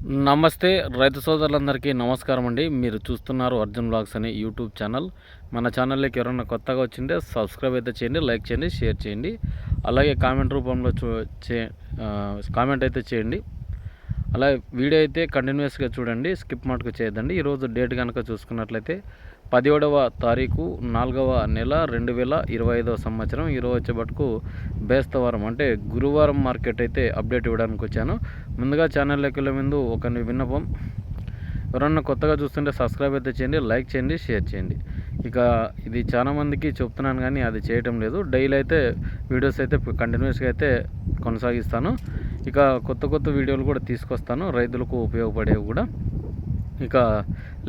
నమస్తే రైతు సోదరులందరికీ నమస్కారం అండి. మీరు చూస్తున్నారు అర్జున్ బ్లాగ్స్ అనే యూట్యూబ్ ఛానల్. మన ఛానల్లోకి ఎవరైనా కొత్తగా వచ్చింటే సబ్స్క్రైబ్ అయితే చేయండి, లైక్ చేయండి, షేర్ చేయండి. అలాగే కామెంట్ రూపంలో కామెంట్ అయితే చేయండి. అలాగే వీడియో అయితే కంటిన్యూస్గా చూడండి, స్కిప్ మటుకు చేయొద్దండి. ఈరోజు డేట్ కనుక చూసుకున్నట్లయితే 17వ తారీఖు 4వ నెల 2025 సంవత్సరం. ఈరోజు వచ్చేపట్టుకు బేస్తవారం అంటే గురువారం మార్కెట్ అయితే అప్డేట్ ఇవ్వడానికి వచ్చాను. ముందుగా ఛానల్లోకి వెళ్ళే ముందు ఒక విన్నపం, ఎవరన్నా కొత్తగా చూస్తుంటే సబ్స్క్రైబ్ అయితే చేయండి, లైక్ చేయండి, షేర్ చేయండి. ఇక ఇది చాలామందికి చెప్తున్నాను కానీ అది చేయటం లేదు. డైలీ అయితే వీడియోస్ అయితే కంటిన్యూస్గా అయితే కొనసాగిస్తాను. ఇక కొత్త వీడియోలు కూడా తీసుకొస్తాను, రైతులకు ఉపయోగపడేవి కూడా. ఇక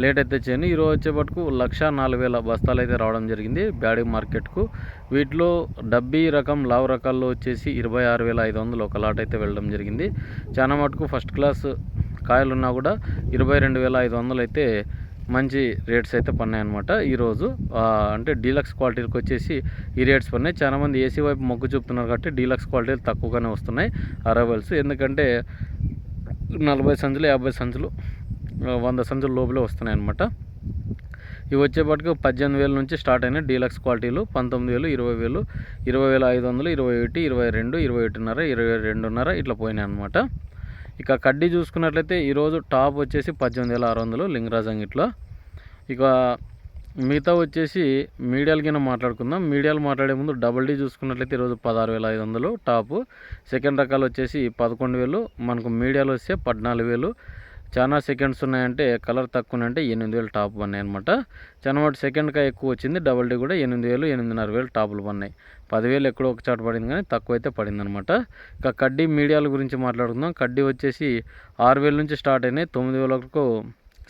లేట్ అయితే చేయండి. ఈరోజు వచ్చేపట్టుకు 1,04,000 బస్తాలు అయితే రావడం జరిగింది బ్యాడీ మార్కెట్కు. వీటిలో డబ్బీ రకం లావు రకాల్లో వచ్చేసి 26,500 ఒక లాట్ అయితే వెళ్ళడం జరిగింది. చాలా మటుకు ఫస్ట్ క్లాస్ కాయలున్నా కూడా 22,500 అయితే మంచి రేట్స్ అయితే పన్నాయన్నమాట ఈరోజు. అంటే డీలక్స్ క్వాలిటీకి వచ్చేసి ఈ రేట్స్ పన్నాయి. చాలామంది ఏసీ వైపు మొగ్గు చూపుతున్నారు కాబట్టి డీలక్స్ క్వాలిటీలు తక్కువగానే వస్తున్నాయి అరైవల్స్. ఎందుకంటే 40 సంచులు, 50 సంచులు, 100 సంచుల లోపలే వస్తున్నాయి అన్నమాట. ఇవి వచ్చేపటికి 18,000 నుంచి స్టార్ట్ అయినాయి డీలక్స్ క్వాలిటీలు. 19,000, 20,000, 20,500, 21, 22, 21.5, 22.5 ఇట్లా పోయినాయి అన్నమాట. ఇక కడ్డీ చూసుకున్నట్లయితే ఈరోజు టాప్ వచ్చేసి 18,600 లింగరాజ్ అంగిట్లో. ఇక మిగతా వచ్చేసి మీడియాల కింద మాట్లాడుకుందాం. మీడియాలు మాట్లాడే ముందు డబుల్ డీ చూసుకున్నట్లయితే ఈరోజు 16,500 టాపు. సెకండ్ రకాలు వచ్చేసి 11,000, మనకు మీడియాలు వస్తే 14,000. చాలా సెకండ్స్ ఉన్నాయంటే కలర్ తక్కువ ఉన్నాయంటే 8,000 టాప్ పన్నాయి అనమాట. చాలా మటు సెకండ్గా ఎక్కువ వచ్చింది. డబల్ డీ కూడా 8,000, 8,500 టాపులు పన్నాయి. 10,000 ఎక్కడో ఒక చాటు పడింది కానీ తక్కువ అయితే పడింది అనమాట. ఇక కడ్డీ మీడియాల గురించి మాట్లాడుకుందాం. కడ్డీ వచ్చేసి 6,000 నుంచి స్టార్ట్ అయినాయి. 9,000 వరకు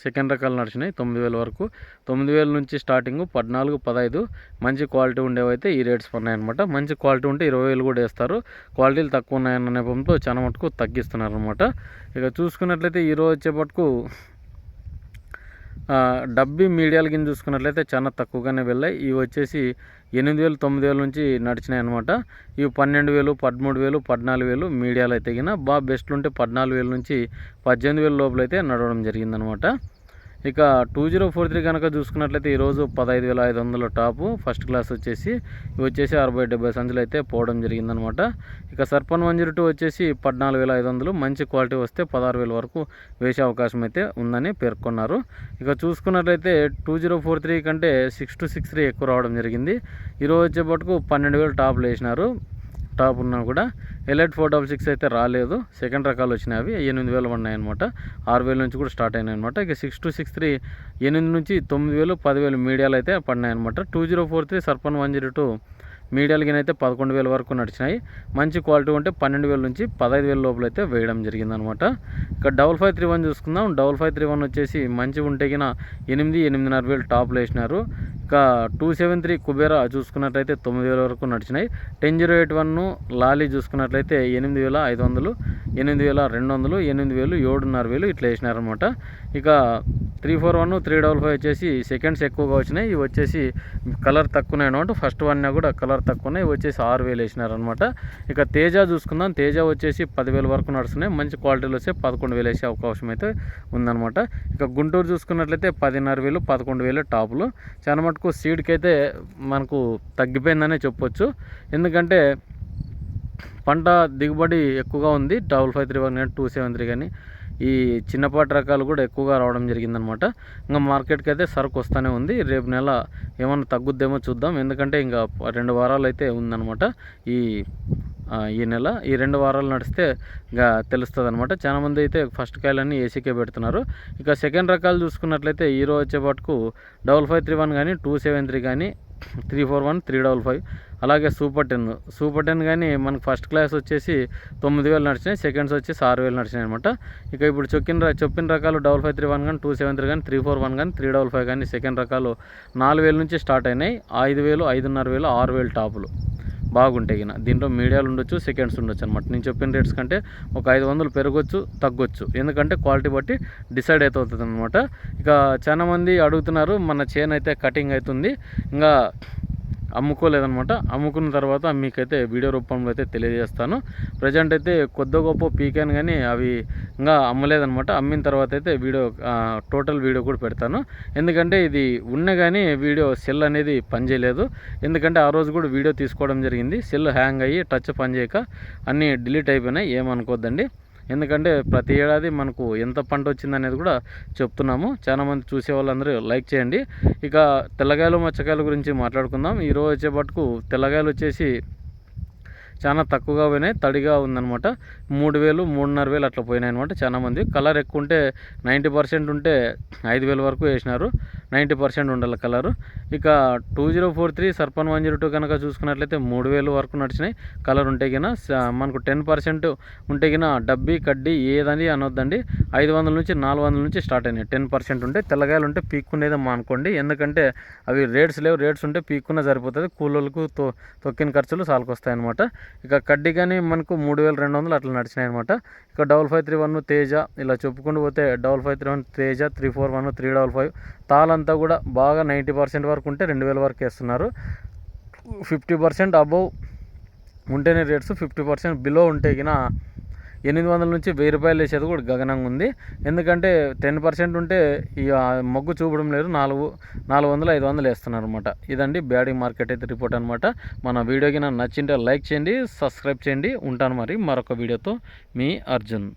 సెకండ్ రకాలు నడిచినాయి. 9,000 వరకు. 9,000 నుంచి స్టార్టింగ్ 14, 15 మంచి క్వాలిటీ ఉండేవైతే ఈ రేట్స్ పన్నాయన్నమాట. మంచి క్వాలిటీ ఉంటే 20,000 కూడా వేస్తారు. క్వాలిటీలు తక్కువ ఉన్నాయన్న నేపథ్యంతో చాలా మటుకు తగ్గిస్తున్నారు అనమాట. ఇక చూసుకున్నట్లయితే ఈరోజు వచ్చేపట్టుకు డబ్బీ మీడియాల కింద చూసుకున్నట్లయితే చాలా తక్కువగానే వెళ్ళాయి. ఇవి వచ్చేసి 8,000, 9,000 నుంచి నడిచినాయి అనమాట. ఇవి 12,000, 13,000, 14,000 మీడియాలు అయితే గిన బాగా బెస్ట్లు ఉంటే 14,000 నుంచి 18,000 లోపల అయితే నడవడం జరిగిందనమాట. ఇక 2043 కనుక చూసుకున్నట్లయితే ఈరోజు 15,500 టాపు ఫస్ట్ క్లాస్ వచ్చేసి. ఇవి వచ్చేసి 60-70 సంచులు అయితే పోవడం జరిగిందనమాట. ఇక సర్పన్ 102 వచ్చేసి 14,500 మంచి క్వాలిటీ వస్తే 16,000 వరకు వేసే అవకాశం అయితే ఉందని పేర్కొన్నారు. ఇక చూసుకున్నట్లయితే 2043 కంటే 6263 ఎక్కువ రావడం జరిగింది. ఈరోజు వచ్చేపట్టుకు 12,000 టాప్లు వేసినారు. టాప్ ఉన్నా కూడా ఎలైట్ 466 అయితే రాలేదు. సెకండ్ రకాలు వచ్చినాయి. అవి 8,000 ఉన్నాయన్నమాట. 6,000 నుంచి కూడా స్టార్ట్ అయినాయి అనమాట. ఇక 6263 8 నుంచి 9,000, 10,000 మీడియాలు అయితే పడినాయన్నమాట. 2043 సర్పన్ 102 మీడియాలకి అయితే 11,000 వరకు నడిచినాయి. మంచి క్వాలిటీ ఉంటే 12,000 నుంచి 15,000 లోపల అయితే వేయడం జరిగిందనమాట. ఇక 5531 చూసుకుందాం. 5531 వచ్చేసి మంచి ఉంటే కిన 8,000-8,500 టాప్లు వేసినారు. ఇక 273 కుబేరా చూసుకున్నట్లయితే 9,000 వరకు నడిచినాయి. 10081 లాలీ చూసుకున్నట్లయితే 8,500, 8,200, 8,000, 7,500 ఇట్లా వేసినారనమాట. ఇక 341, 355 వచ్చేసి సెకండ్స్ ఎక్కువగా వచ్చినాయి. ఇవి వచ్చేసి కలర్ తక్కువనే అనమాట. ఫస్ట్ వన్ కూడా కలర్ తక్కువనే. ఇవి వచ్చేసి 6,000 వేసినారనమాట. ఇక తేజ చూసుకుందాం. తేజ వచ్చేసి 10,000 వరకు నడుస్తున్నాయి. మంచి క్వాలిటీలో వస్తే 11,000 వేసే అవకాశం అయితే ఉందన్నమాట. ఇక గుంటూరు చూసుకున్నట్లయితే 10,500, 11,000 టాపులు. చాలా మటుకు సీడ్కి అయితే మనకు తగ్గిపోయిందనే చెప్పొచ్చు. ఎందుకంటే పంట దిగుబడి ఎక్కువగా ఉంది. 5531 కానీ 273 కానీ ఈ చిన్నపాటి రకాలు కూడా ఎక్కువగా రావడం జరిగిందనమాట. ఇంకా మార్కెట్కి అయితే సరుకు వస్తూనే ఉంది. రేపు నెల ఏమన్నా తగ్గుద్దేమో చూద్దాం. ఎందుకంటే ఇంకా 2 వారాలు అయితే ఉందన్నమాట. ఈ నెల ఈ 2 వారాలు నడిస్తే ఇంకా తెలుస్తుంది అనమాట. చాలామంది అయితే ఫస్ట్ కాయలన్నీ ఏసీకే పెడుతున్నారు. ఇక సెకండ్ రకాలు చూసుకున్నట్లయితే ఈరోజు వచ్చేపాటుకు 5531 కానీ 273 కానీ 341, 355 అలాగే సూపర్ 10 కానీ మనకు ఫస్ట్ క్లాస్ వచ్చేసి 9,000 నడిచినాయి. సెకండ్స్ వచ్చేసి 6,000 నడిచినాయి అనమాట. ఇక ఇప్పుడు చెప్పిన రకాలు 5531 కానీ 273 కానీ 341 కానీ 355 కానీ సెకండ్ రకాలు 4,000 నుంచి స్టార్ట్ అయినాయి. 5,000, 5,500, 6,000 టాపులు బాగుంటాయి. దీంట్లో మీడియాలు ఉండొచ్చు, సెకండ్స్ ఉండొచ్చు అనమాట. నేను చెప్పిన రేట్స్ కంటే ఒక 500 పెరగొచ్చు, తగ్గొచ్చు. ఎందుకంటే క్వాలిటీ బట్టి డిసైడ్ అవుతుంది అనమాట. ఇక చాలామంది అడుగుతున్నారు, మన చేను అయితే కటింగ్ అవుతుంది, ఇంకా అమ్ముకోలేదనమాట. అమ్ముకున్న తర్వాత మీకైతే వీడియో రూపంలో అయితే తెలియజేస్తాను. ప్రజెంట్ అయితే కొద్ది గొప్ప పీకాను కానీ అవి ఇంకా అమ్మలేదనమాట. అమ్మిన తర్వాత అయితే టోటల్ వీడియో కూడా పెడతాను. ఎందుకంటే ఇది ఉన్న కానీ వీడియో సెల్ అనేది పనిచేయలేదు. ఎందుకంటే ఆ రోజు కూడా వీడియో తీసుకోవడం జరిగింది. సెల్ హ్యాంగ్ అయ్యి టచ్ పనిచేయక అన్నీ డిలీట్ అయిపోయినాయి. ఏమనుకోద్దండి. ఎందుకంటే ప్రతి ఏడాది మనకు ఎంత పంట వచ్చిందనేది కూడా చెప్తున్నాము. చాలామంది చూసే వాళ్ళందరూ లైక్ చేయండి. ఇక తెల్లగాయలు మచ్చకాయల గురించి మాట్లాడుకుందాం. ఈరోజు వచ్చేపట్టుకు తెల్లగాయలు వచ్చేసి చాలా తక్కువగా పోయినాయి. తడిగా ఉందన్నమాట. 3,000 3,500 అట్లా పోయినాయి అనమాట. చాలామంది కలర్ ఎక్కువ ఉంటే 90% ఉంటే 5,000 వరకు వేసినారు. 90% ఉండాలి కలరు. ఇక 2043 సర్పన్ 102 కనుక చూసుకున్నట్లయితే 3,000 వరకు నడిచినాయి. కలర్ ఉంటే గిన మనకు 10% ఉంటే గిన డబ్బీ కడ్డీ ఏదని అనొద్దండి. 500 నుంచి 400 నుంచి స్టార్ట్ అయినాయి. 10% ఉంటే తెల్లగాయలు ఉంటే పీక్కునేదే అనుకోండి. ఎందుకంటే అవి రేట్స్ లేవు. రేట్స్ ఉంటే పీక్కున్నా సరిపోతుంది. కూలోళ్ళకు తొక్కిన ఖర్చులు సాల్కొస్తాయన్నమాట. ఇక కడ్డీ కానీ మనకు 3,200 అట్లా నడిచినాయి అనమాట. ఇక 5531 తేజ ఇలా చెప్పుకుంటూ పోతే 5531 తేజ 341 355 తాళంతా కూడా బాగా 90% వరకు ఉంటే 2,000 వరకు వేస్తున్నారు. 50% అబవ్ ఉంటేనే రేట్స్, 50% బిలో ఉంటే కినా 800 నుంచి 1,000 రూపాయలు వేసేది కూడా గగనంగా ఉంది. ఎందుకంటే 10% ఉంటే ఇక మొగ్గు చూపడం లేదు. 400 500 వేస్తున్నారు అనమాట. ఇదండి బ్యాడీ మార్కెట్ అయితే రిపోర్ట్ అనమాట. మన వీడియోకి నచ్చింటే లైక్ చేయండి, సబ్స్క్రైబ్ చేయండి. ఉంటాను మరి మరొక వీడియోతో. మీ అర్జున్.